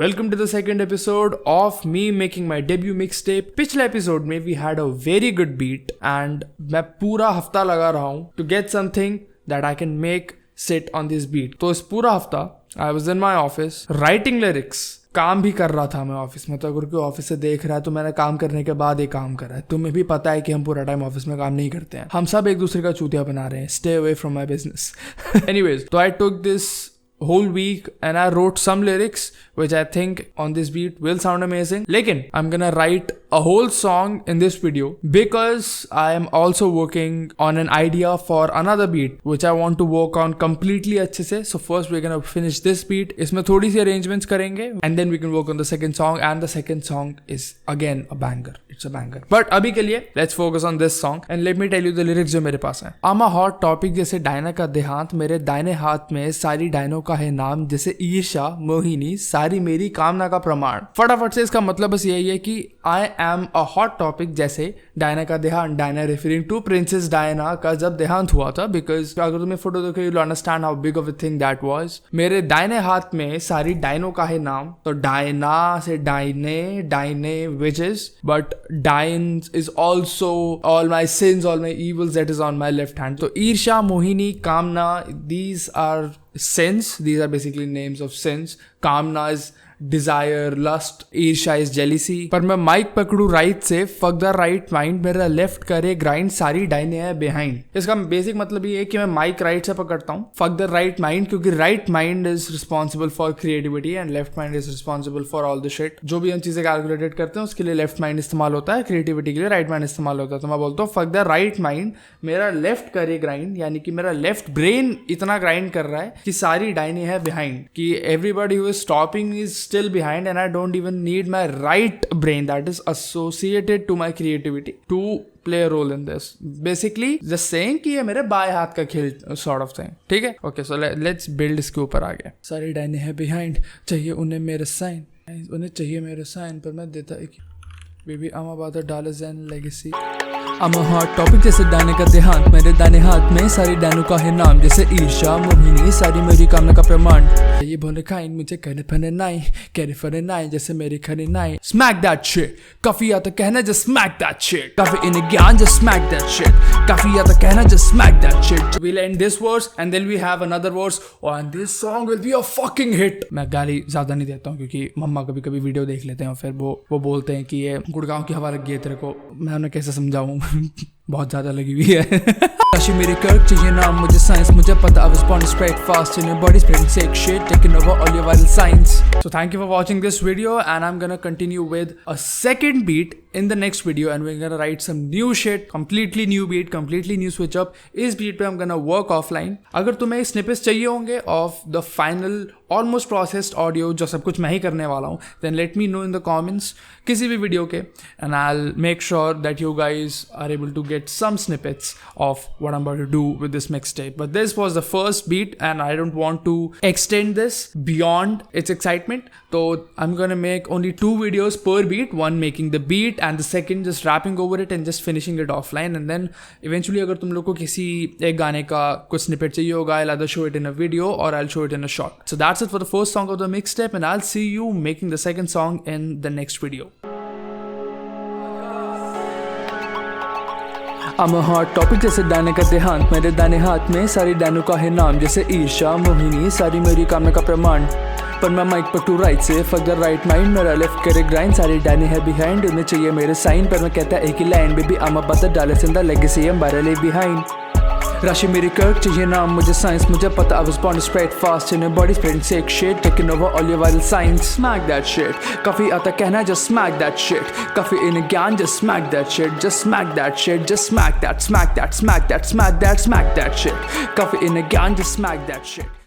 Welcome to the second episode of me making my debut mixtape. पिछले episode में we had a very good beat and मैं पूरा हफ्ता लगा रहा हूँ to get something that I can make sit on this beat. तो इस पूरा हफ्ता I was in my office writing lyrics. काम भी कर रहा था मैं ऑफिस में, तो अगर कोई ऑफिस से देख रहा है तो मैंने काम करने के बाद ये काम करा है. तुम्हें भी पता है कि हम पूरा टाइम ऑफिस में काम नहीं करते हैं, हम सब एक दूसरे का चूतिया बना रहे हैं. Stay away from my business. Anyways, तो I took this whole week and I wrote some lyrics which I think on this beat will sound amazing. Lekin I'm gonna write a whole song in this video because I am also working on an idea for another beat which I want to work on completely अच्छे से. So first we're gonna finish this beat. इसमें थोड़ी सी arrangements करेंगे and then we can work on the second song, and the second song is again a banger. It's a banger. But अभी के लिए let's focus on this song and let me tell you the lyrics जो मेरे पास हैं. I'm a hot topic जैसे Diana का देहांत, मेरे दाहिने हाथ में सारी डायनों का है नाम, जैसे ईर्षा मोहिनी सारी मेरी कामना का प्रमाण. फटाफट से इसका मतलब बस यही है कि I am a hot topic जैसे डायना का देहांत. Diana referring to Princess Diana का जब देहांत हुआ था, बिकॉज अगर तुम्हें फोटो देखो you will understand how big of a thing that was. मेरे दाहिने हाथ में सारी डायनों का है नाम, तो डायना से डायने, डायने विचेस, बट डाइन is also all my sins, all my evils that is on my left hand. तो ईर्षा मोहिनी कामना, these are sins. These are basically names of sins. Kamna is desire, lust, ईर्षा is jealousy. पर मैं mike पकड़ू right से, fuck the right mind, मेरा left करे ग्राइंड, सारी डाइने है बिहाइंड. इसका बेसिक मतलब ये है कि मैं माइक राइट से पकड़ता हूँ, fuck the right mind, क्योंकि right mind is responsible for creativity and left mind is responsible for all the shit. जो भी हम चीजें कैलकुलेटेड करते हैं उसके लिए लेफ्ट माइंड इस्तेमाल होता है, क्रिएटिविटी के लिए राइट माइंड इस्तेमाल होता है. तो मैं बोलता हूँ fuck the right mind, मेरा लेफ्ट करे ग्राइंड, यानी कि मेरा लेफ्ट ब्रेन इतना ग्राइंड कर रहा है कि सारी डाइने है बिहाइंड, कि everybody who is stopping is still behind and I don't even need my right brain that is associated to my creativity to play a role in this. Basically just saying कि ये मेरे बाएं हाथ का खेल sort of thing. ठीक है, okay, so let's build इसके ऊपर आगे. सारी डाइने हैं behind, चाहिए उन्हें मेरे साइन, उन्हें चाहिए मेरे साइन, पर मैं देता एक baby I'm about to dollars and legacy. I'm a hot topic जैसे डायने का देहांत, मेरे दाहिने हाथ में सारी डायनों का है नाम, जैसे ईर्षा मोहिनी सारी मेरी कामना का प्रमाण. ये बोले खाइन मुझे कहने फने नाई, कहने फने नाई जैसे मेरी खने नाई. Smack that shit, काफी आता कहना just smack that shit, काफी इन ज्ञान just smack that shit, काफी आता कहना just smack that shit. We'll end this verse and then we have another verse and this song will be a fucking hit. मैं गाली ज्यादा नहीं देता हूँ क्योंकि मम्मा कभी कभी वीडियो देख लेते हैं और फिर वो बोलते हैं कि ये गुड़गांव की हवा लग गई है तेरे को. मैं उन्हें कैसे समझाऊँ, बहुत ज्यादा लगी हुई है. राशि मेरी कर्क चाहिए नाम, मुझे साइंस मुझे पता, I was born straight fast in your body spreading sick shit, taking over all your vital signs. So thank you for watching this video and I'm gonna continue with a second beat in the next video and we're gonna write some new shit, completely new beat, completely new switch up. इस beat पे I'm gonna work offline. अगर तुम्हें snippets चाहिए होंगे of the final almost processed audio जो सब कुछ मैं ही करने वाला हूँ, then let me know in the comments किसी भी वीडियो के and I'll make sure that you guys are able to get some snippets of what I'm about to do with this mixtape. But this was the first beat and I don't want to extend this beyond its excitement. So I'm gonna make only 2 videos per beat, one making the beat and the second just rapping over it and just finishing it offline. And then eventually अगर तुम लोग को किसी एक गाने का कुछ snippet चाहिए होगा, I'll either show it in a video or I'll show it in a short. So that's it for the first song of the mixtape and I'll see you making the second song in the next video. I'm a hot topic जैसे Diane का देहांत, मेरे दाहिने हाथ में सारी डायनों का है नाम, जैसे ईर्षा मोहिनी सारी मेरी कामना का प्रमाण. पर मैं माइक पकड़ू राइट से, fuck the right mind, मेरा लेफ्ट करे ग्राइंड, सारी डायने है बिहाइंड, उन्हें चाहिए मेरे साइन, पर मैं कहता एक ही line, baby I'm about to dollars in the legacy, I'm barely behind. राशि मेरी कर्क चाहिए नाम, मुझे साइंस मुझे पता, I was born straight fast in your body spreading sick shit, taking over all your vital signs. Smack that shit, काफी आता कहना just smack that shit, काफी इन ज्ञान just smack that shit, just smack that shit, just smack that, smack that, smack that, smack that, smack that shit, काफी इन ज्ञान just smack that shit.